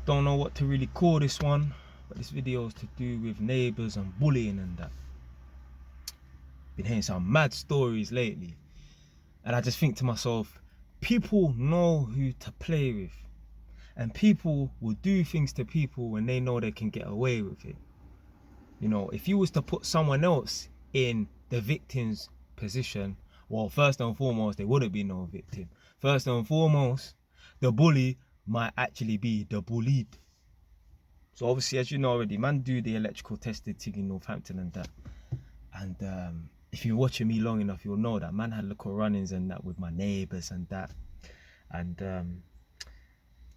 Don't know what to really call this one, but this video is to do with neighbours and bullying and that. Been hearing some mad stories lately, and I just think to myself, people know who to play with, and people will do things to people when they know they can get away with it. You know, if you was to put someone else in the victim's position, well, first and foremost, there wouldn't be no victim. First and foremost, the bully might actually be the bullied. So obviously, as you know already, man do the electrical testing thing in Northampton and that. And if you're watching me long enough, you'll know that man had little run-ins and that with my neighbours and that. And I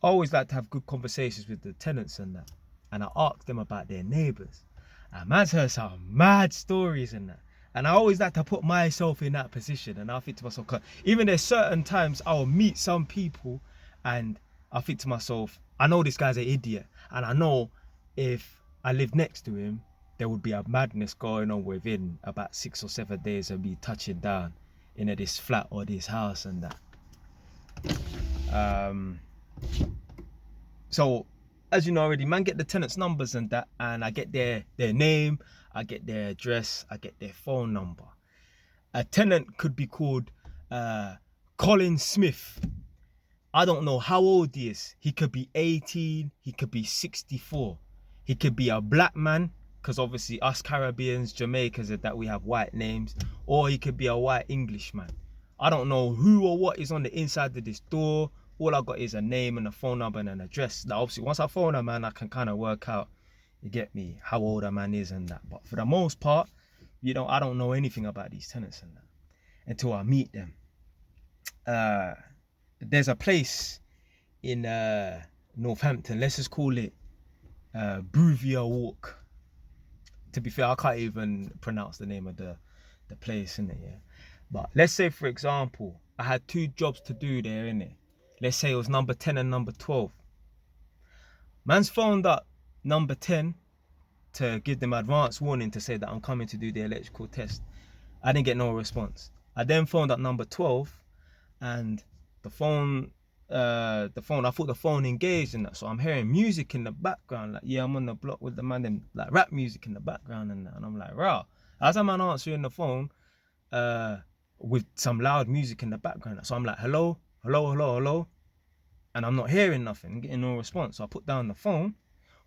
always like to have good conversations with the tenants and that. And I ask them about their neighbours. And man's heard some mad stories and that. And I always like to put myself in that position. And I think to myself, even there's certain times I'll meet some people and I think to myself, I know this guy's an idiot. And I know if I lived next to him, there would be a madness going on within about 6 or 7 days of me touching down in this flat or this house and that. So, as you know already, man get the tenants' numbers and that, and I get their name, I get their address, I get their phone number. A tenant could be called Colin Smith. I don't know how old he is. He could be 18, he could be 64. He could be a black man, because obviously us Caribbeans, Jamaicans, that we have white names, or he could be a white Englishman. I don't know who or what is on the inside of this door. All I got is a name and a phone number and an address. Now, obviously, once I phone a man, I can kind of work out, you get me, how old a man is and that. But for the most part, you know, I don't know anything about these tenants and that until I meet them. There's a place in Northampton, let's just call it Brutality Walk. To be fair, I can't even pronounce the name of the place, innit, yeah. But let's say, for example, I had 2 jobs to do there, innit. Let's say it was number 10 and number 12. Man's phoned up number 10 to give them advance warning to say that I'm coming to do the electrical test. I didn't get no response. I then phoned up number 12 and I thought the phone engaged and that. So I'm hearing music in the background, like, yeah, I'm on the block with the man, them like rap music in the background and that. And I'm like, rah. As a man answering the phone with some loud music in the background. So I'm like, hello, hello, hello, hello. And I'm not hearing nothing, getting no response. So I put down the phone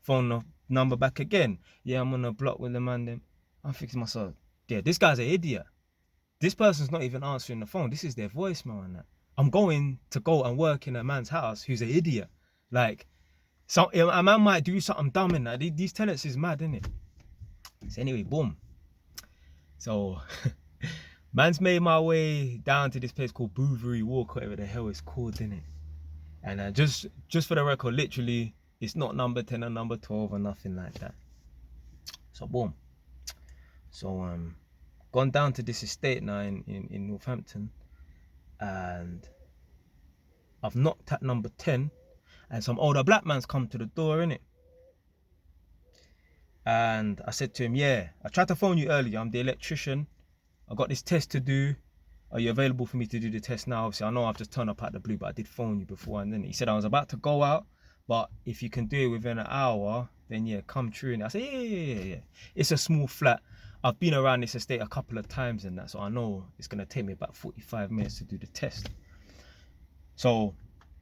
the number back again. Yeah, I'm on the block with the man, them. I'm thinking to myself, yeah, this guy's an idiot. This person's not even answering the phone. This is their voicemail and that. I'm going to go and work in a man's house who's an idiot. Like, so a man might do something dumb in that. These tenants is mad, innit? So anyway, boom. So, man's made my way down to this place called Bouverie Walk, whatever the hell it's called, innit? And just for the record, literally, it's not number 10 or number 12 or nothing like that. So, boom. So, gone down to this estate now in Northampton. And I've knocked at number 10 and some older black man's come to the door, innit? And I said to him, yeah, I tried to phone you earlier. I'm the electrician. I got this test to do. Are you available for me to do the test now? Obviously, I know I've just turned up out the blue, but I did phone you before. And then he said I was about to go out, but if you can do it within an hour, then yeah, come true. And I said, yeah. It's a small flat. I've been around this estate a couple of times and that, so I know it's going to take me about 45 minutes to do the test. So,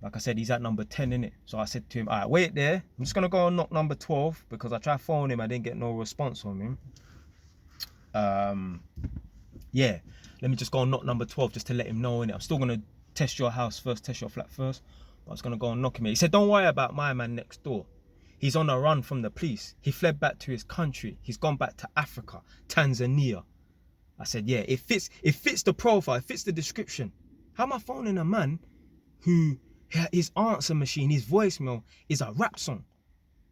like I said, he's at number 10, innit? So I said to him, all right, wait there. I'm just going to go and knock number 12 because I tried phoning him. I didn't get no response from him. Yeah, let me just go and knock number 12 just to let him know, innit? I'm still going to test your house first, test your flat first. But I was going to go and knock him. He said, don't worry about my man next door. He's on a run from the police. He fled back to his country. He's gone back to Africa, Tanzania. I said, yeah, it fits the profile, it fits the description. How am I phoning a man who his answer machine, his voicemail is a rap song?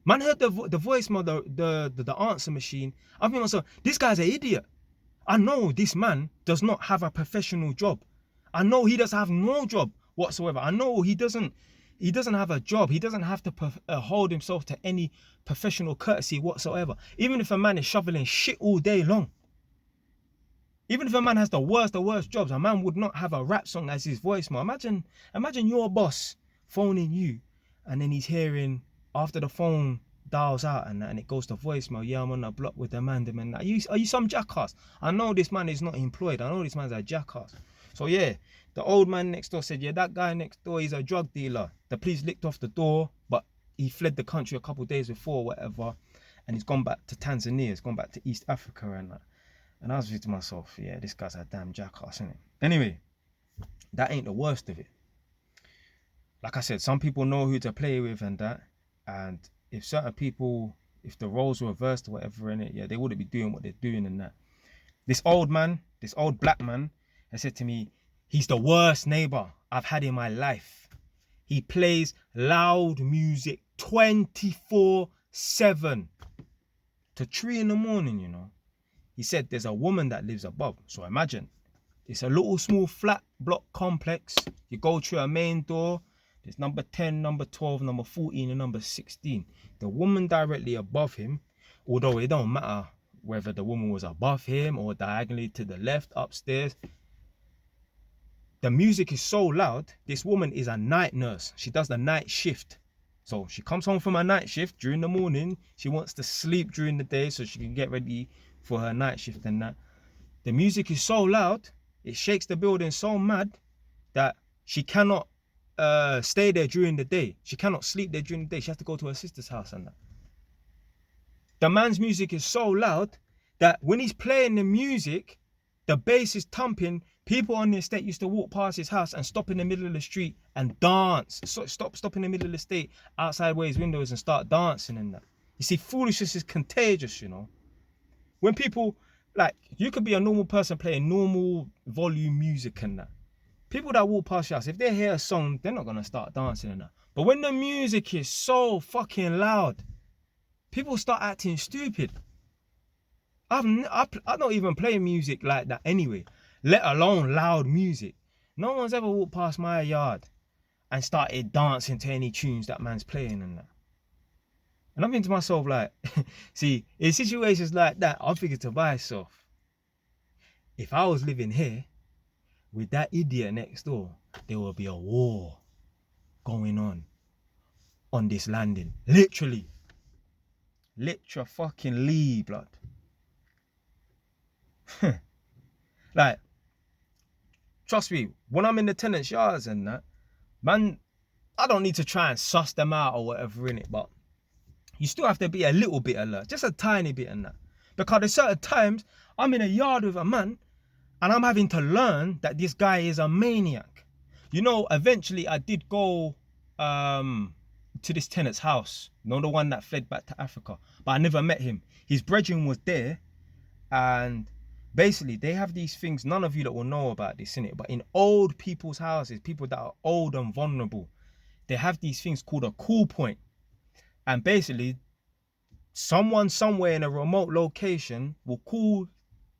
Man heard the voicemail, the answer machine. I think myself, this guy's an idiot. I know this man does not have a professional job. I know he doesn't have no job whatsoever. I know he doesn't have a job. He doesn't have to hold himself to any professional courtesy whatsoever. Even if a man is shoveling shit all day long. Even if a man has the worst jobs, a man would not have a rap song as his voicemail. Imagine your boss phoning you and then he's hearing after the phone dials out and that, and it goes to voicemail, yeah, I'm on a block with the man, them and that. Are you some jackass? I know this man is not employed. I know this man's a jackass. So yeah, the old man next door said, yeah, that guy next door, he's a drug dealer. The police licked off the door, but he fled the country a couple of days before, or whatever, and he's gone back to Tanzania, he's gone back to East Africa and that. And I was thinking to myself, yeah, this guy's a damn jackass, isn't it? Anyway, that ain't the worst of it. Like I said, some people know who to play with and that, and if certain people, if the roles were reversed or whatever in it, yeah, they wouldn't be doing what they're doing and that. This old man, this old black man, has said to me, he's the worst neighbor I've had in my life. He plays loud music 24/7 to 3 in the morning, you know. He said there's a woman that lives above. So imagine, it's a little small flat block complex. You go through a main door. There's number 10, number 12, number 14, and number 16. The woman directly above him, although it don't matter whether the woman was above him or diagonally to the left upstairs, the music is so loud. This woman is a night nurse. She does the night shift. So she comes home from her night shift during the morning. She wants to sleep during the day so she can get ready for her night shift and that. The music is so loud, it shakes the building so mad that she cannot stay there during the day. She cannot sleep there during the day. She has to go to her sister's house and that. The man's music is so loud that when he's playing the music, the bass is thumping. People on the estate used to walk past his house and stop in the middle of the street and dance. Stop in the middle of the estate outside where his window is and start dancing and that. You see, foolishness is contagious, you know. When people, like, you could be a normal person playing normal volume music and that. People that walk past your house, if they hear a song, they're not going to start dancing and that. But when the music is so fucking loud, people start acting stupid. I don't even play music like that anyway, let alone loud music. No one's ever walked past my yard and started dancing to any tunes that man's playing and that. And I'm thinking to myself, like, see, in situations like that, I'm thinking to myself, if I was living here with that idiot next door, there will be a war going on this landing. Literally. Fucking blood. Like, trust me, when I'm in the tenants' yards and that, man, I don't need to try and suss them out or whatever in it, but you still have to be a little bit alert, just a tiny bit in that. Because at certain times, I'm in a yard with a man and I'm having to learn that this guy is a maniac. You know, eventually I did go to this tenant's house, you know, the one that fled back to Africa, but I never met him. His brethren was there, and basically they have these things, none of you that will know about this, innit? But in old people's houses, people that are old and vulnerable, they have these things called a call point. And basically, someone somewhere in a remote location will call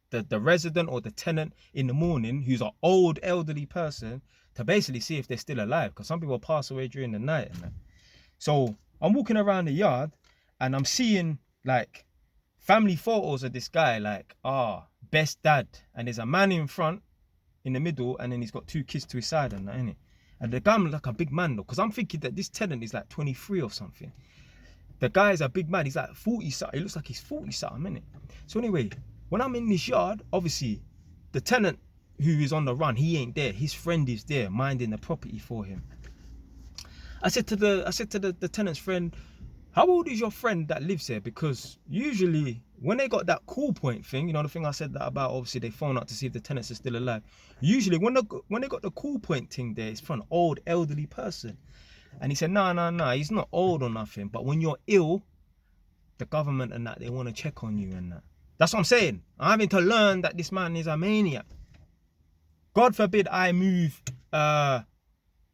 the resident or the tenant in the morning, who's an old elderly person, to basically see if they're still alive, because some people pass away during the night and that. So I'm walking around the yard and I'm seeing like family photos of this guy, like, best dad, and there's a man in front, in the middle, and then he's got 2 kids to his side and that, innit? And the guy looks like a big man though, because I'm thinking that this tenant is like 23 or something. The guy is a big man, he's like 40 something, he looks like he's 40 something, innit? So anyway, when I'm in this yard, obviously the tenant who is on the run, he ain't there, his friend is there minding the property for him. I said to the tenant's friend, how old is your friend that lives here? Because usually when they got that call point thing, you know, the thing I said that about, obviously they phone out to see if the tenants are still alive. Usually when they got the call point thing there, it's for an old elderly person. And he said, no, he's not old or nothing. But when you're ill, the government and that, they want to check on you and that. That's what I'm saying. I'm having to learn that this man is a maniac. God forbid I move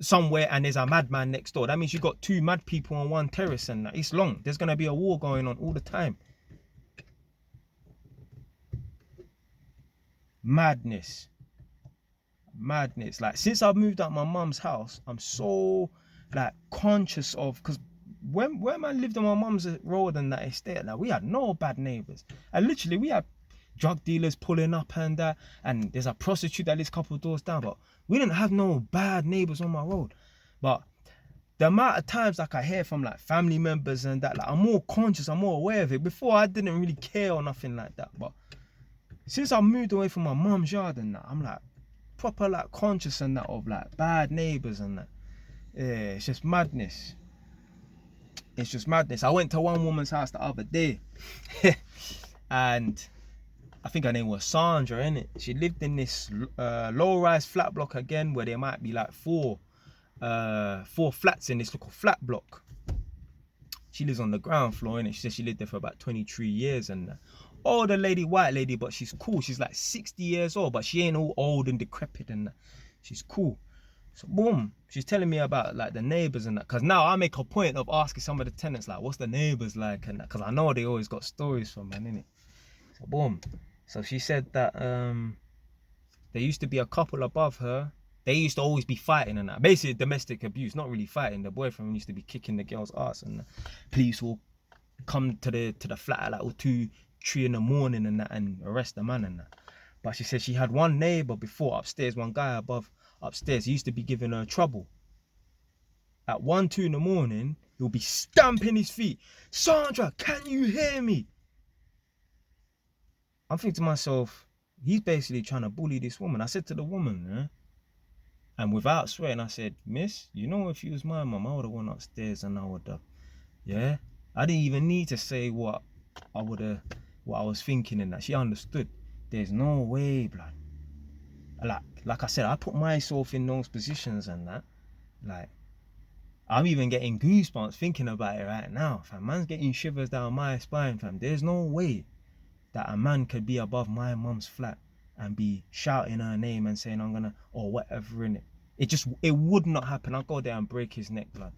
somewhere and there's a madman next door. That means you got 2 mad people on one terrace and that. It's long. There's going to be a war going on all the time. Madness. Like, since I've moved out my mum's house, I'm so like conscious of, because when I lived on my mum's road and that estate, like, we had no bad neighbours. And literally we had drug dealers pulling up and that, and there's a prostitute that lives a couple of doors down, but we didn't have no bad neighbours on my road. But the amount of times like I hear from like family members and that, like I'm more conscious, I'm more aware of it. Before I didn't really care or nothing like that, but since I moved away from my mum's yard and that, I'm like proper like conscious and that of like bad neighbours and that. Yeah, it's just madness. It's just madness. I went to one woman's house the other day and I think her name was Sandra, innit? She lived in this low-rise flat block again, where there might be like four flats in this little flat block. She lives on the ground floor, innit? She said she lived there for about 23 years and older lady, white lady, but she's cool. She's like 60 years old, but she ain't all old and decrepit and that. She's cool. So boom, she's telling me about like the neighbours and that, because now I make a point of asking some of the tenants like, what's the neighbours like and that, because I know they always got stories from man, innit? So boom. So she said that there used to be a couple above her. They used to always be fighting and that. Basically domestic abuse, not really fighting. The boyfriend used to be kicking the girl's ass and the police will come to the flat at like 2, 3 in the morning and that and arrest the man and that. But she said she had one neighbour before upstairs, one guy above upstairs. He used to be giving her trouble. At 1, 2 in the morning, he'll be stamping his feet. Sandra, can you hear me? I'm thinking to myself, he's basically trying to bully this woman. I said to the woman, and without swearing, I said, miss, you know, if you was my mum, I would have went upstairs and I would have, yeah? I didn't even need to say what I was thinking and that. She understood. There's no way, blood. Like I said, I put myself in those positions and that. Like, I'm even getting goosebumps thinking about it right now, fam. Man's getting shivers down my spine, fam. There's no way that a man could be above my mum's flat and be shouting her name and saying I'm gonna, or whatever in it. It would not happen. I'll go there and break his neck, blood.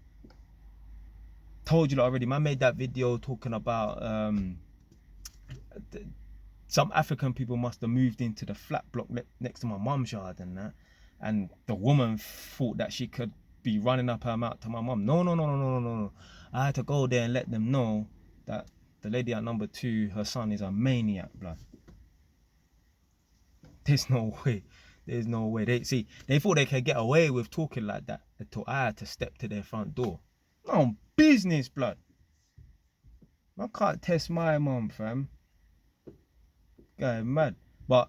Told you already, man made that video talking about some African people must have moved into the flat block next to my mum's yard and that. And the woman thought that she could be running up her mouth to my mum. No. I had to go there and let them know that the lady at number 2, her son is a maniac, blood. There's no way. There's no way. They thought they could get away with talking like that until I had to step to their front door. No business, blood. I can't test my mum, fam. Guy mad. But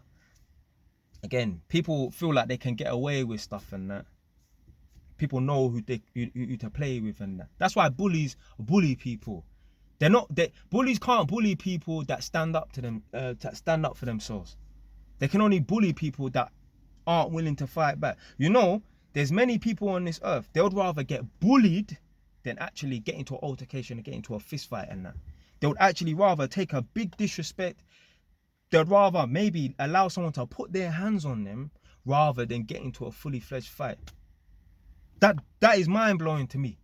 again, people feel like they can get away with stuff and that. People know who to play with and that. That's why bullies bully people. Bullies can't bully people that stand up to them, that stand up for themselves. They can only bully people that aren't willing to fight back. You know, there's many people on this earth, they would rather get bullied than actually get into an altercation and get into a fist fight and that. They would actually rather take a big disrespect. They'd rather maybe allow someone to put their hands on them rather than get into a fully fledged fight. That is mind-blowing to me.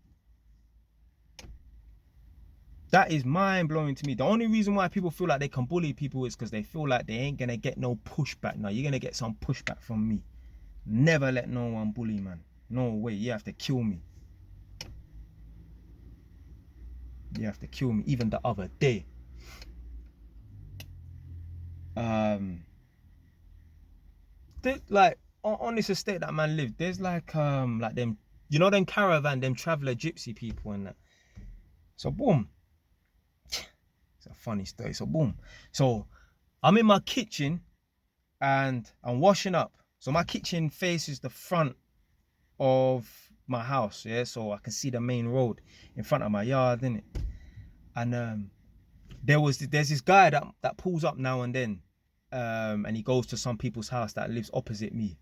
That is mind-blowing to me. The only reason why people feel like they can bully people is because they feel like they ain't gonna get no pushback. Now you're gonna get some pushback from me. Never let no one bully, man. No way. You have to kill me. You have to kill me. Even the other day, like on this estate that man lived, there's like them, you know, them caravan, them traveller gypsy people and that. So boom. It's a funny story. So boom. So I'm in my kitchen and I'm washing up. So my kitchen faces the front of my house, yeah. So I can see the main road in front of my yard, innit? And there's this guy that pulls up now and then, and he goes to some people's house that lives opposite me.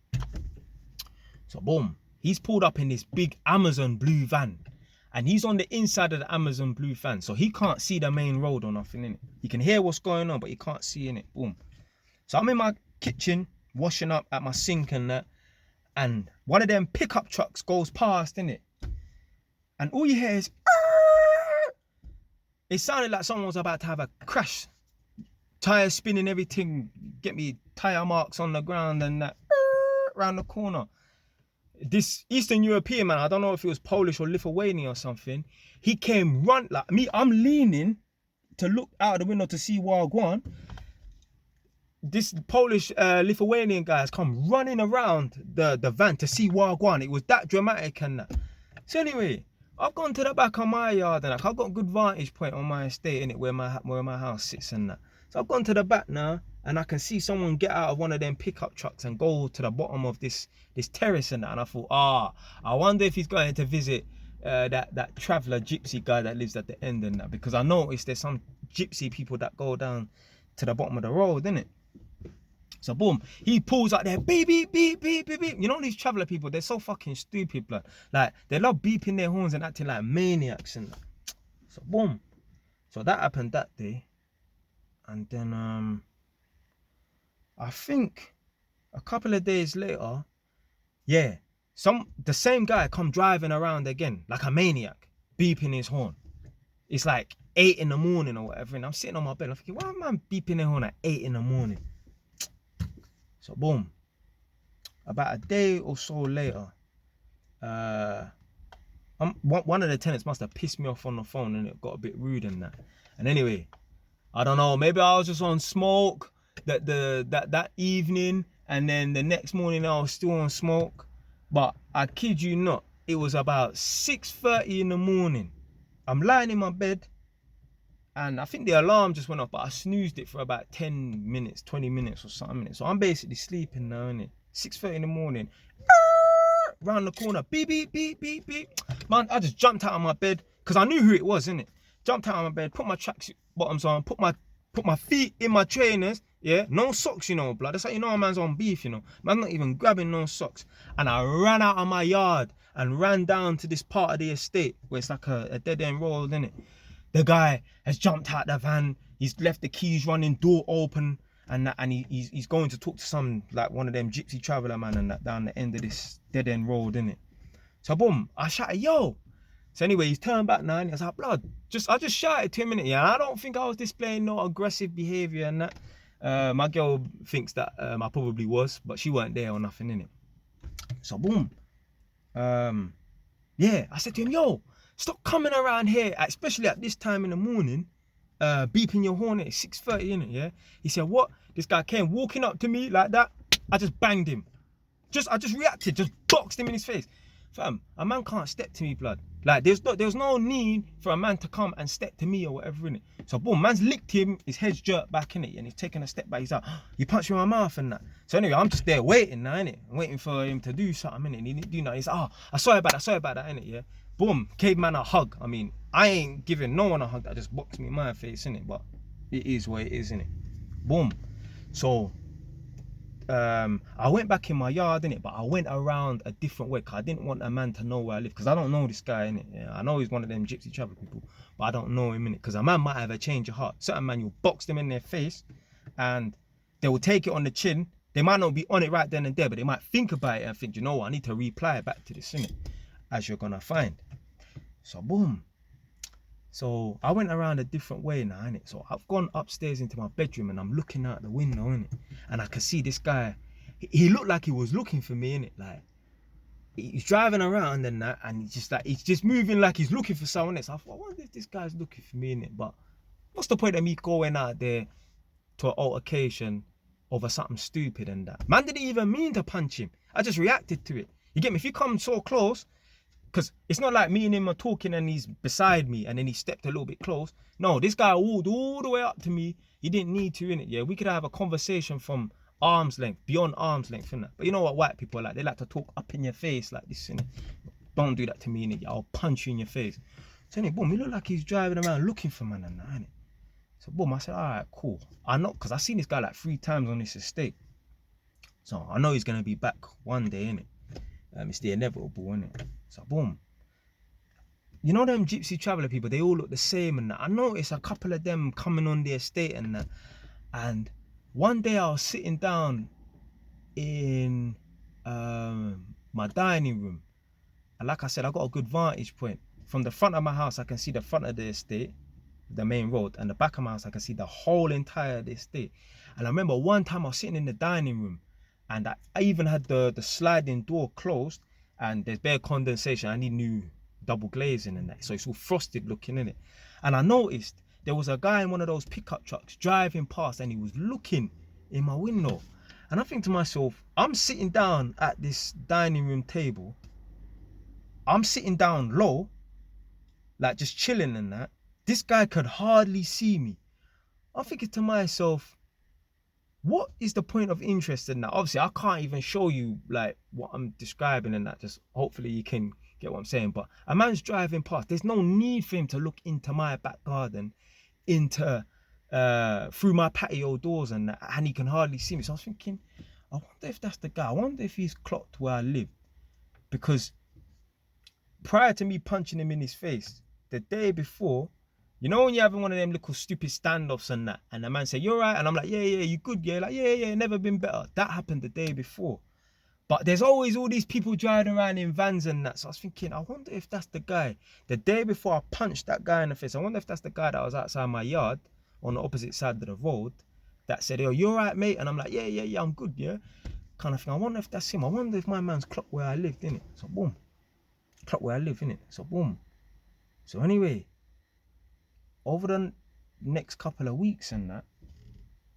So boom, he's pulled up in this big Amazon blue van. And he's on the inside of the Amazon blue van, so he can't see the main road or nothing, innit? He can hear what's going on, but he can't see in it. Boom. So I'm in my kitchen, washing up at my sink and that, and one of them pickup trucks goes past, innit? And all you hear is, it sounded like someone was about to have a crash. Tires spinning, everything, get me tire marks on the ground and that, around the corner. This Eastern European man, I don't know if he was Polish or Lithuanian or something, he came like me, I'm leaning to look out of the window to see Wagwan. This Polish Lithuanian guy has come running around the van to see Wagwan. It was that dramatic and that. So anyway, I've gone to the back of my yard and like, I've got a good vantage point on my estate, innit, where my house sits and that. So I've gone to the back now and I can see someone get out of one of them pickup trucks and go to the bottom of this terrace and that. And I thought, I wonder if he's going to visit that traveller gypsy guy that lives at the end and that, because I noticed there's some gypsy people that go down to the bottom of the road, innit? So boom, he pulls out there, beep, beep, beep, beep, beep, beep. You know these traveller people, they're so fucking stupid, blood. Like, they love beeping their horns and acting like maniacs and that. So boom. So that happened that day. And then, I think a couple of days later, yeah, the same guy come driving around again, like a maniac, beeping his horn. It's like 8 in the morning or whatever, and I'm sitting on my bed, I'm thinking, why am I beeping their horn at 8 in the morning? So boom, about a day or so later, one of the tenants must have pissed me off on the phone and it got a bit rude and that. And anyway, I don't know, maybe I was just on smoke that evening, and then the next morning I was still on smoke. But I kid you not, it was about 6:30 in the morning. I'm lying in my bed and I think the alarm just went off, but I snoozed it for about 10 minutes, 20 minutes or something. So I'm basically sleeping now, innit? 6:30 in the morning, round the corner, beep, beep, beep, beep, beep. Man, I just jumped out of my bed because I knew who it was, innit? Jumped out of my bed, put my tracksuit bottoms on, put my feet in my trainers, yeah? No socks, you know, blood. That's how you know a man's on beef, you know? Man's not even grabbing no socks. And I ran out of my yard and ran down to this part of the estate where it's like a dead-end road, innit? The guy has jumped out the van, he's left the keys running, door open, and he's going to talk to some, like one of them gypsy traveller man and that down the end of this dead-end road, innit? So boom, I shouted, yo! So anyway, he's turned back now and he was like, blood, I just shouted to him, innit? Yeah, I don't think I was displaying no aggressive behaviour and that. My girl thinks that I probably was, but she weren't there or nothing, innit? So boom. Yeah, I said to him, yo, stop coming around here, especially at this time in the morning, beeping your horn at 6:30, innit, yeah? He said, what? This guy came walking up to me like that. I just banged him. I just reacted, just boxed him in his face. Fam, a man can't step to me, blood. Like, there's no need for a man to come and step to me or whatever, innit? So boom, man's licked him, his head's jerked back, innit? And he's taking a step back. He's like, you punched me in my mouth and that. So anyway, I'm just there waiting now, innit? I'm waiting for him to do something, innit? And he didn't do nothing. He's like, I saw about that, innit, yeah? Boom, gave man a hug. I mean, I ain't giving no one a hug that just boxed me in my face, innit? But it is what it is, innit? Boom. So I went back in my yard, innit, but I went around a different way because I didn't want a man to know where I live, because I don't know this guy, innit. Yeah, I know he's one of them gypsy travel people, but I don't know him, innit, because a man might have a change of heart. Certain man, you'll box them in their face and they will take it on the chin. They might not be on it right then and there, but they might think about it and think, you know what, I need to reply back to this, innit, as you're gonna find. So boom. So I went around a different way now, innit? So I've gone upstairs into my bedroom and I'm looking out the window, innit? And I could see this guy. He looked like he was looking for me, innit? Like, he's driving around and that, and he's just moving like he's looking for someone else. I thought, I wonder if this guy's looking for me, innit? But what's the point of me going out there to an altercation over something stupid and that? Man didn't even mean to punch him. I just reacted to it. You get me? If you come so close, because it's not like me and him are talking and he's beside me and then he stepped a little bit close. No, this guy walked all the way up to me. He didn't need to, innit? Yeah, we could have a conversation from arm's length, beyond arm's length, innit? But you know what white people are like? They like to talk up in your face like this, innit? Don't do that to me, innit? I'll punch you in your face. So anyway, boom, he looked like he's driving around looking for man and that, innit? So boom, I said, all right, cool. I know, because I've seen this guy like 3 times on this estate. So I know he's going to be back one day, innit? It's the inevitable, innit? So boom. You know them gypsy traveller people, they all look the same and that. I noticed a couple of them coming on the estate and that. And one day I was sitting down in my dining room. And like I said, I got a good vantage point. From the front of my house, I can see the front of the estate, the main road. And the back of my house, I can see the whole entire estate. And I remember one time I was sitting in the dining room and I even had the sliding door closed and there's bare condensation. I need new double glazing and that. So it's all frosted looking, in it. And I noticed there was a guy in one of those pickup trucks driving past and he was looking in my window. And I think to myself, I'm sitting down at this dining room table. I'm sitting down low like just chilling and that. This guy could hardly see me. I'm thinking to myself, what is the point of interest in that? Obviously, I can't even show you like what I'm describing and that. Just hopefully you can get what I'm saying. But a man's driving past. There's no need for him to look into my back garden, into through my patio doors and that, and he can hardly see me. So I was thinking, I wonder if that's the guy. I wonder if he's clocked where I live. Because prior to me punching him in his face, the day before, you know when you're having one of them little stupid standoffs and that, and the man say, "You're right," and I'm like, "Yeah, yeah, you good, yeah," like, "Yeah, never been better." That happened the day before. But there's always all these people driving around in vans and that. So I was thinking, I wonder if that's the guy. The day before I punched that guy in the face, I wonder if that's the guy that was outside my yard on the opposite side of the road that said, "Yo, you're right, mate," and I'm like, "Yeah, I'm good, yeah," kind of thing. I wonder if that's him. I wonder if my man's clocked where I lived, innit? So boom, clocked where I live, innit? So boom. So anyway, over the next couple of weeks and that,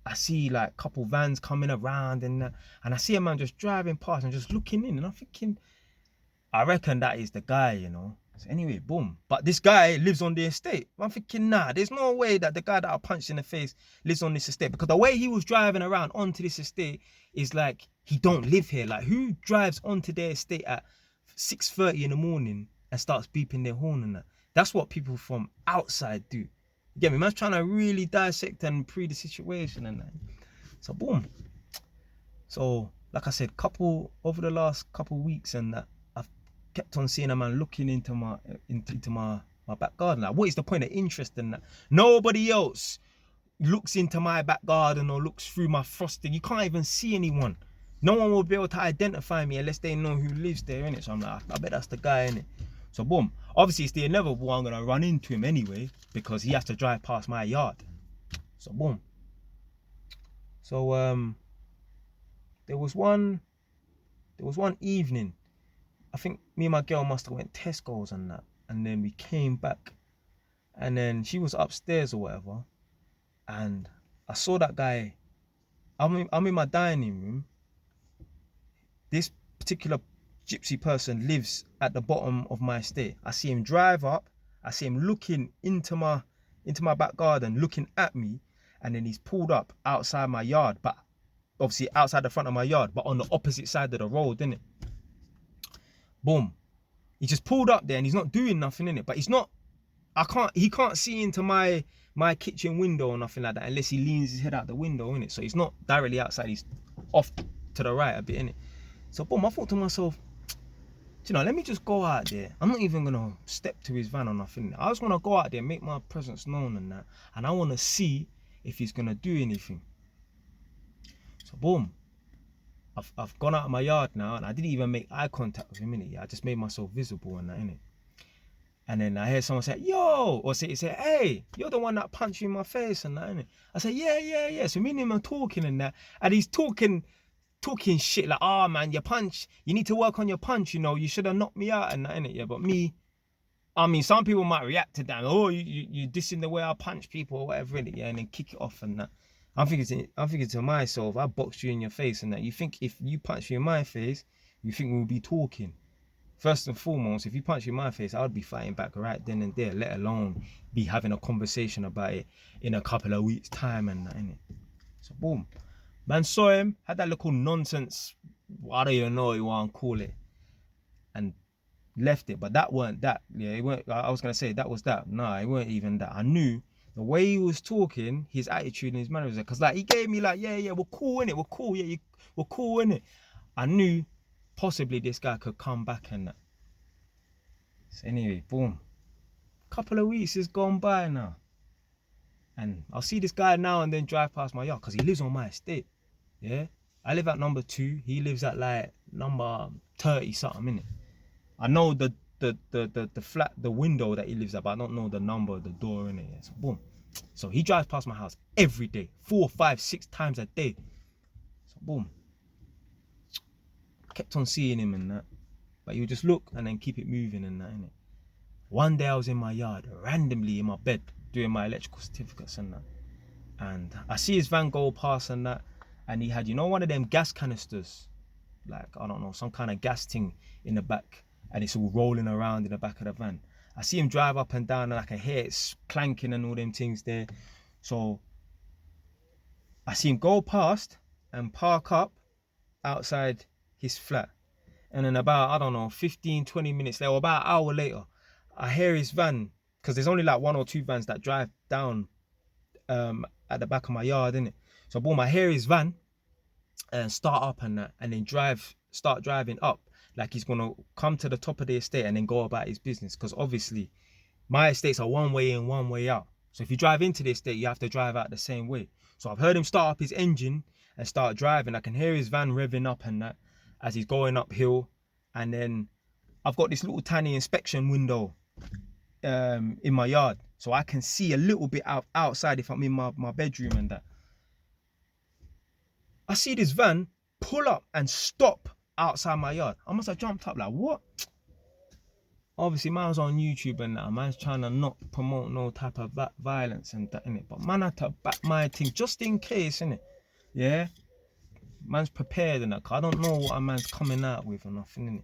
I see like a couple vans coming around and that, and I see a man just driving past and just looking in, and I'm thinking, I reckon that is the guy, you know. So anyway, boom. But this guy lives on the estate. I'm thinking, nah, there's no way that the guy that I punched in the face lives on this estate, because the way he was driving around onto this estate is like he don't live here. Like, who drives onto their estate at 6:30 in the morning and starts beeping their horn and that? That's what people from outside do. You get me? Man's trying to really dissect and pre the situation and that. So boom. So like I said, over the last couple weeks and that, I've kept on seeing a man looking into my back garden. Like, what is the point of interest in that? Nobody else looks into my back garden or looks through my frosting. You can't even see anyone. No one will be able to identify me unless they know who lives there, innit? So I'm like, I bet that's the guy, innit? So boom. Obviously it's the inevitable, I'm gonna run into him anyway, because he has to drive past my yard. So boom. So there was one evening, I think me and my girl must have went Tesco's and that, and then we came back, and then she was upstairs or whatever, and I saw that guy. I'm in my dining room. This particular gypsy person lives at the bottom of my estate. I see him drive up, I see him looking into my back garden, looking at me, and then he's pulled up outside my yard, but obviously outside the front of my yard, but on the opposite side of the road, innit? Boom. He just pulled up there and he's not doing nothing, innit? But he can't see into my kitchen window or nothing like that unless he leans his head out the window, innit? So he's not directly outside, he's off to the right a bit, innit? So boom, I thought to myself, you know, let me just go out there. I'm not even gonna step to his van or nothing. I just wanna go out there, make my presence known and that, and I wanna see if he's gonna do anything. So boom, I've gone out of my yard now, and I didn't even make eye contact with him, innit? I just made myself visible and that, innit? And then I hear someone say, "Yo," or say, "Hey, you're the one that punched me in my face and that," innit? I say, yeah. So me and him are talking and that, and he's talking shit like, "Oh man, your punch, you need to work on your punch, you know, you should have knocked me out and that," innit? Yeah, but me, I mean, some people might react to that. "Oh, you dissing the way I punch people or whatever," innit? Yeah, and then kick it off and that. I'm thinking to myself, I boxed you in your face and that. You think if you punch me in my face, you think we'll be talking? First and foremost, if you punch me in my face, I would be fighting back right then and there, let alone be having a conversation about it in a couple of weeks' time and that, innit? So boom. Man saw him, had that little nonsense, I don't even know what you want to call it, and left it. But that weren't that. Yeah, it weren't. I was gonna say that was that. Nah, it weren't even that. I knew the way he was talking, his attitude and his mannerisms, because like he gave me like, yeah, we're cool, innit? We're cool, yeah, we're cool, innit? I knew possibly this guy could come back and that. So anyway, boom. Couple of weeks has gone by now, and I'll see this guy now and then drive past my yard because he lives on my estate. Yeah, I live at number 2. He lives at like number 30 something, innit? I know the flat, the window that he lives at, but I don't know the number of the door, innit? Yeah, so boom. So he drives past my house every day, 4, 5, 6 times a day. So boom. Kept on seeing him and that, but he would just look and then keep it moving and that, innit? One day I was in my yard, randomly in my bed, doing my electrical certificates and that, and I see his van go past and that, and he had, you know, one of them gas canisters, like, I don't know, some kind of gas thing in the back, and it's all rolling around in the back of the van. I see him drive up and down, and I can hear it clanking and all them things there. So I see him go past and park up outside his flat. And then about, I don't know, 15, 20 minutes later, or about an hour later, I hear his van, because there's only like 1 or 2 vans that drive down at the back of my yard, innit? So boom, I hear his van and start up and that, and then start driving up like he's gonna come to the top of the estate and then go about his business. Because obviously my estates are one way in, one way out. So if you drive into the estate, you have to drive out the same way. So I've heard him start up his engine and start driving. I can hear his van revving up and that as he's going uphill. And then I've got this little tiny inspection window in my yard, so I can see a little bit outside if I'm in my bedroom and that. I see this van pull up and stop outside my yard. I must have jumped up like, what? Obviously, man's on YouTube and that. Man's trying to not promote no type of violence and that, innit? But man had to back my thing just in case, innit? Yeah? Man's prepared and that. Cause I don't know what a man's coming out with or nothing, innit?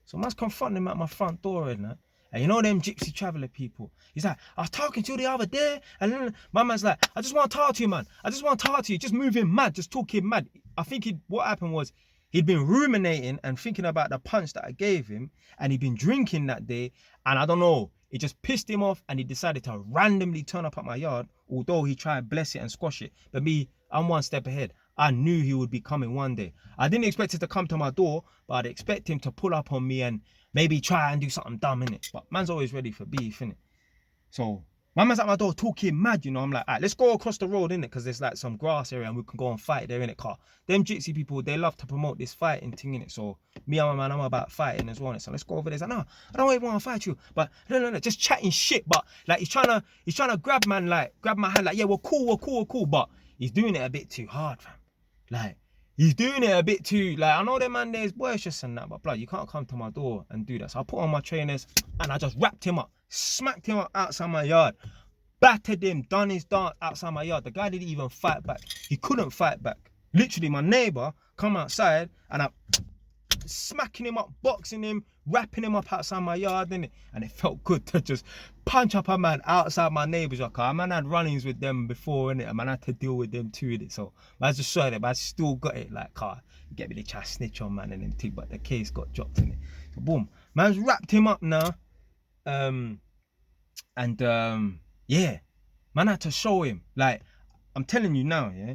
So man's confronting him at my front door and that. And you know them gypsy traveller people. He's like, I was talking to you the other day, and then my man's like, I just want to talk to you, man. I just want to talk to you. Just moving mad, just talking mad. I think what happened was he'd been ruminating and thinking about the punch that I gave him, and he'd been drinking that day, and I don't know, it just pissed him off, and he decided to randomly turn up at my yard, although he tried to bless it and squash it. But me, I'm one step ahead. I knew he would be coming one day. I didn't expect it to come to my door, but I'd expect him to pull up on me and maybe try and do something dumb, innit? But man's always ready for beef, innit? So my man's at my door talking mad, you know. I'm like, all right, let's go across the road, innit? Because there's like some grass area and we can go and fight there, innit? Car. Them gypsy people, they love to promote this fighting thing, innit? So me and my man, I'm about fighting as well, innit? So let's go over there. He's like, no, I don't even want to fight you. But no, just chatting shit. But like he's trying to grab my hand, like, yeah, we're cool. But he's doing it a bit too hard, fam. Like, he's doing it a bit too, like, I know them man there's boisterous and that, but blood, you can't come to my door and do that. So I put on my trainers and I just wrapped him up, smacked him up outside my yard, battered him, done his dance outside my yard. The guy didn't even fight back. He couldn't fight back. Literally, my neighbour come outside and I'm smacking him up, boxing him, wrapping him up outside my yard, innit? And it felt good to just punch up a man outside my neighbours. Like, I man had run-ins with them before, innit? And man had to deal with them too, innit? So I just saw it, but I still got it. Like, get me the try snitch on man and then thing, but the case got dropped, innit? So boom, man's wrapped him up now. Yeah, man had to show him. Like, I'm telling you now, yeah,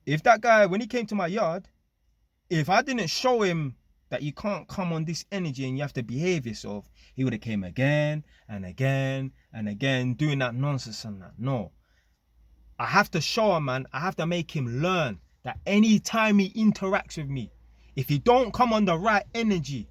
if that guy, when he came to my yard, if I didn't show him that you can't come on this energy and you have to behave yourself, he would have came again and again and again doing that nonsense and that. No, I have to show him, man. I have to make him learn that anytime he interacts with me, if he don't come on the right energy,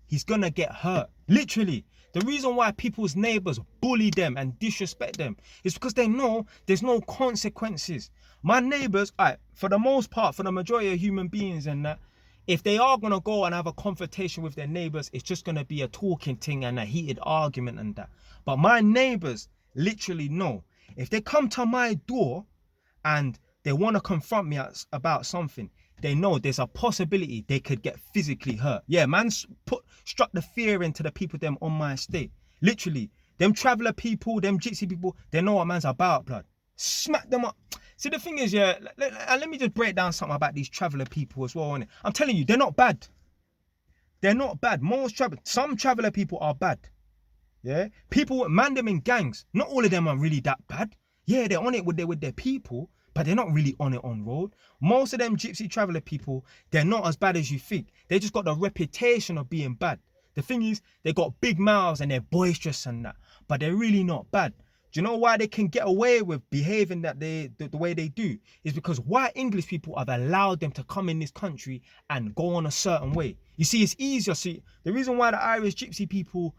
he's gonna get hurt. Literally. The reason why people's neighbours bully them and disrespect them is because they know there's no consequences. My neighbours, for the most part, for the majority of human beings and that, if they are going to go and have a confrontation with their neighbours, it's just going to be a talking thing and a heated argument and that. But my neighbours literally know, if they come to my door and they want to confront me about something, they know there's a possibility they could get physically hurt. Yeah, man struck the fear into the people them on my estate. Literally, them traveller people, them gypsy people, they know what man's about, blood. Smack them up. See, the thing is, yeah, let me just break down something about these traveller people as well, innit? I'm telling you, they're not bad. They're not bad. Some traveller people are bad. Yeah? People, man them in gangs. Not all of them are really that bad. Yeah, they're on it with their people, but they're not really on it on road. Most of them gypsy traveller people, they're not as bad as you think. They just got the reputation of being bad. The thing is, they got big mouths and they're boisterous and that, but they're really not bad. Do you know why they can get away with behaving that the way they do? Is because white English people have allowed them to come in this country and go on a certain way. You see, it's easier. See, the reason why the Irish gypsy people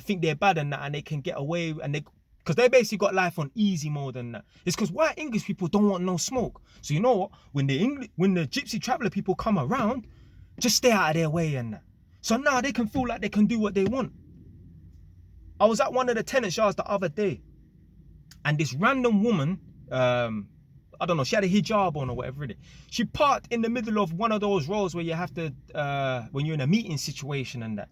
think they're bad and that, and they can get away, and because they basically got life on easy mode and that. It's because white English people don't want no smoke. So you know what? When the gypsy traveller people come around, just stay out of their way and that. So now they can feel like they can do what they want. I was at one of the tenants' yards the other day, and this random woman, I don't know, she had a hijab on or whatever it is. She parked in the middle of one of those roads where you have to, when you're in a meeting situation and that.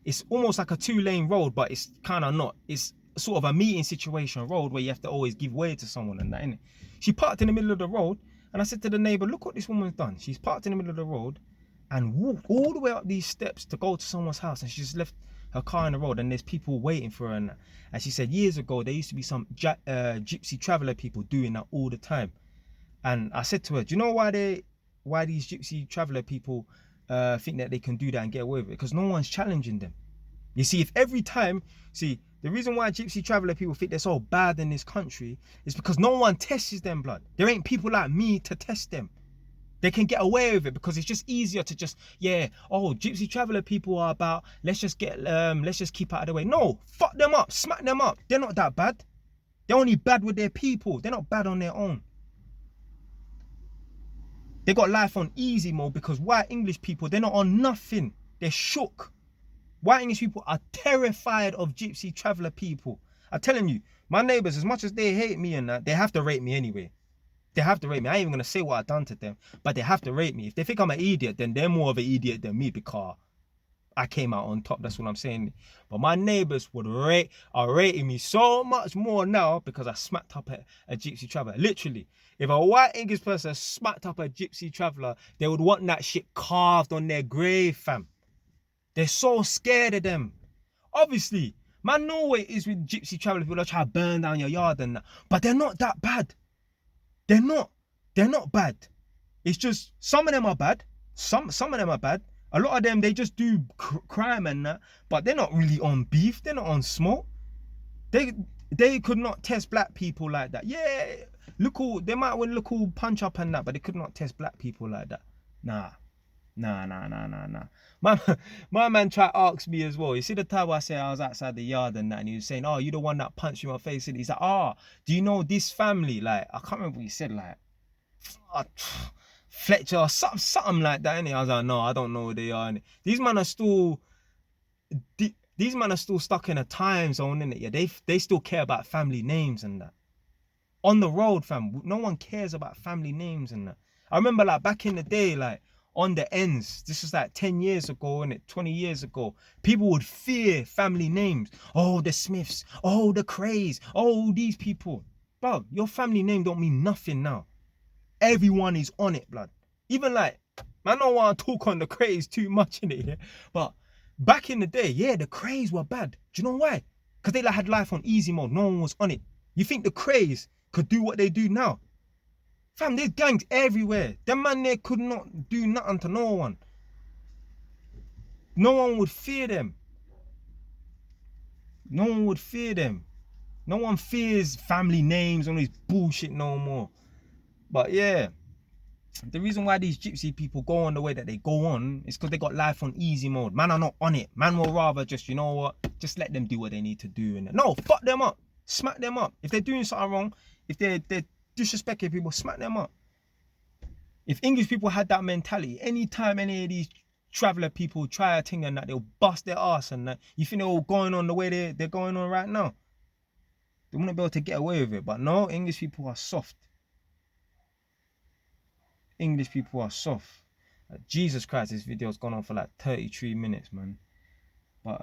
it's almost like a 2-lane road, but it's kind of not. It's sort of a meeting situation road where you have to always give way to someone and that, innit? She parked in the middle of the road, and I said to the neighbour, look what this woman's done. She's parked in the middle of the road and walked all the way up these steps to go to someone's house, and she just left her car in the road, and there's people waiting for her. And she said years ago there used to be some gypsy traveller people doing that all the time. And I said to her, do you know why these gypsy traveller people think that they can do that and get away with it? Because no one's challenging them. You see, if every time, the reason why gypsy traveller people think they're so bad in this country is because no one tests them, blood. There ain't people like me to test them. They can get away with it because it's just easier to just, gypsy traveller people are about, let's just keep out of the way. No, fuck them up, smack them up. They're not that bad. They're only bad with their people. They're not bad on their own. They got life on easy mode because white English people, they're not on nothing. They're shook. White English people are terrified of gypsy traveller people. I'm telling you, my neighbours, as much as they hate me and that, they have to rate me anyway. They have to rate me. I ain't even going to say what I've done to them, but they have to rate me. If they think I'm an idiot, then they're more of an idiot than me because I came out on top. That's what I'm saying. But my neighbours are rating me so much more now because I smacked up a gypsy traveller. Literally, if a white English person smacked up a gypsy traveller, they would want that shit carved on their grave, fam. They're so scared of them. Obviously, man, know what it is with gypsy traveller people. They'll try to burn down your yard and that, but they're not that bad. They're not bad. It's just some of them are bad. Some of them are bad. A lot of them, they just do crime and that, but they're not really on beef. They're not on smoke. They could not test black people like that. Yeah, they might want to look all punch up and that, but they could not test black people like that. Nah. My man tried to ask me as well. You see the time I said I was outside the yard and that, and he was saying, oh, you the one that punched me in my face. And he's like, do you know this family? Like, I can't remember what he said, like, Fletcher or something like that, innit? I was like, no, I don't know who they are, innit? These men are still stuck in a time zone, innit? Yeah, they still care about family names and that. On the road, fam, no one cares about family names and that. I remember, like, back in the day, like, on the ends, this was like 10 years ago, innit? 20 years ago, people would fear family names. Oh, the Smiths. Oh, the Crays. Oh, these people. Bro, your family name don't mean nothing now. Everyone is on it, blood. Even like, I don't want to talk on the Crays too much, innit? Yeah? But back in the day, yeah, the Crays were bad. Do you know why? Because they like had life on easy mode. No one was on it. You think the Crays could do what they do now? Fam, there's gangs everywhere. Them man there could not do nothing to no one. No one would fear them. No one would fear them. No one fears family names and all this bullshit no more. But yeah, the reason why these gypsy people go on the way that they go on is because they got life on easy mode. Man are not on it. Man will rather just, you know what, just let them do what they need to do. No, fuck them up. Smack them up. If they're doing something wrong, if they're disrespecting people, smack them up. If English people had that mentality, anytime any of these traveller people try a thing and that, they'll bust their ass and that. You think they're all going on the way they're going on right now? They wouldn't be able to get away with it. But no, English people are soft. English people are soft. Jesus Christ, this video's gone on for like 33 minutes, man. But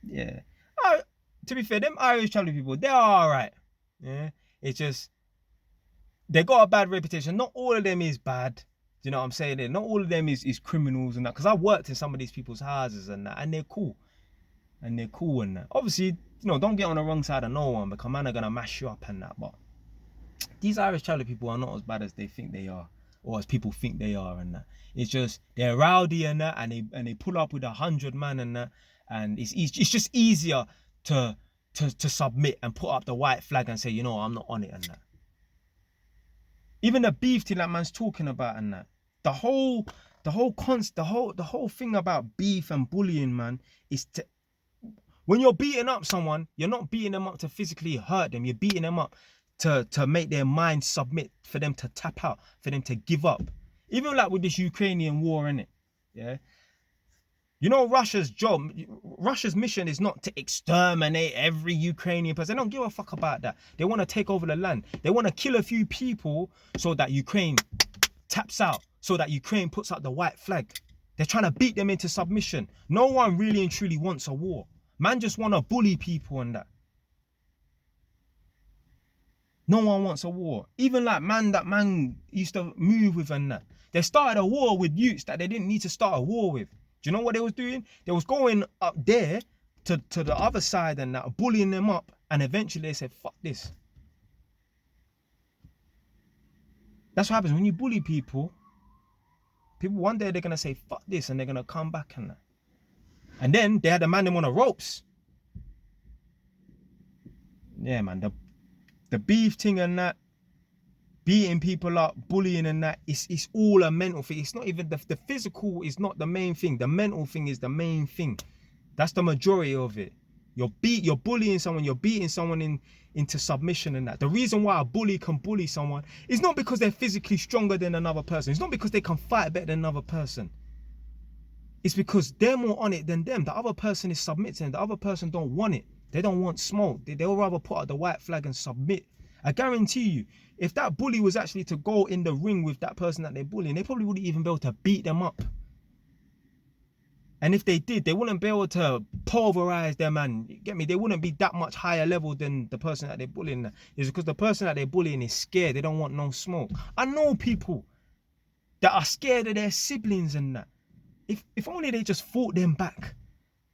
yeah. To be fair, them Irish traveller people, they're alright. Yeah. It's just, they got a bad reputation. Not all of them is bad. Do you know what I'm saying? Not all of them is criminals and that. Because I've worked in some of these people's houses and that, and they're cool. And that. Obviously, you know, don't get on the wrong side of no one because man are gonna mash you up and that. But these Irish traveller people are not as bad as they think they are, or as people think they are and that. It's just they're rowdy and that, and they pull up with 100 man and that, and it's just easier to submit and put up the white flag and say, you know, I'm not on it and that. Even the beef thing that man's talking about and that. The whole thing about beef and bullying, man, is to, when you're beating up someone, you're not beating them up to physically hurt them. You're beating them up to make their mind submit, for them to tap out, for them to give up. Even like with this Ukrainian war, innit? Yeah. You know, Russia's mission is not to exterminate every Ukrainian person. They don't give a fuck about that. They want to take over the land. They want to kill a few people so that Ukraine taps out, so that Ukraine puts out the white flag. They're trying to beat them into submission. No one really and truly wants a war. Man just want to bully people and that. No one wants a war. Even like that man used to move with and that. They started a war with youths that they didn't need to start a war with. Do you know what they was doing? They was going up there to the other side and that, bullying them up. And eventually they said, fuck this. That's what happens when you bully people. People one day they're going to say, fuck this, and they're going to come back and that. And then they had a man them on the ropes. Yeah, man, the beef thing and that, beating people up, bullying and that, it's all a mental thing. It's not even, the physical is not the main thing. The mental thing is the main thing. That's the majority of it. You're bullying someone, you're beating someone into submission and that. The reason why a bully can bully someone is not because they're physically stronger than another person. It's not because they can fight better than another person. It's because they're more on it than them. The other person is submitting. The other person don't want it. They don't want smoke. They'll rather put out the white flag and submit. I guarantee you, if that bully was actually to go in the ring with that person that they're bullying, they probably wouldn't even be able to beat them up. And if they did, they wouldn't be able to pulverize them, and get me, they wouldn't be that much higher level than the person that they're bullying. It's because the person that they're bullying is scared. They don't want no smoke. I know people that are scared of their siblings and that. If only they just fought them back.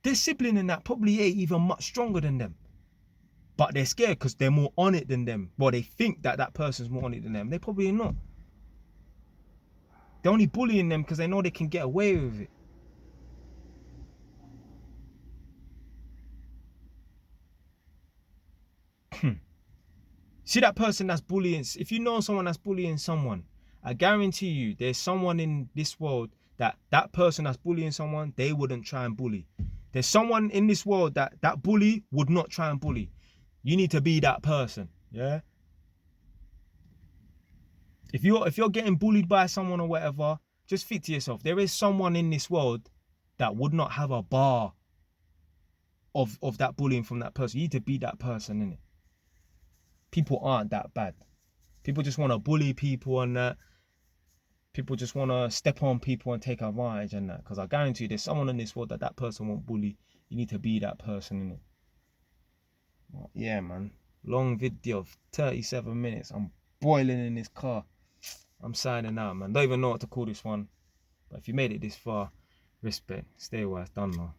Their sibling and that probably ain't even much stronger than them. But they're scared because they're more on it than them. Well, they think that that person's more on it than them. They're probably not. They're only bullying them because they know they can get away with it. See that person that's bullying, if you know someone that's bullying someone, I guarantee you there's someone in this world that person that's bullying someone, they wouldn't try and bully. There's someone in this world that bully would not try and bully. You need to be that person, yeah? If you're getting bullied by someone or whatever, just think to yourself, there is someone in this world that would not have a bar of that bullying from that person. You need to be that person, innit? People aren't that bad. People just want to bully people and that. People just want to step on people and take advantage and that. Because I guarantee you there's someone in this world that person won't bully. You need to be that person, innit? Well, yeah, man. Long video of 37 minutes. I'm boiling in this car. I'm signing out, man. Don't even know what to call this one. But if you made it this far, respect. Stay wise. Done, man.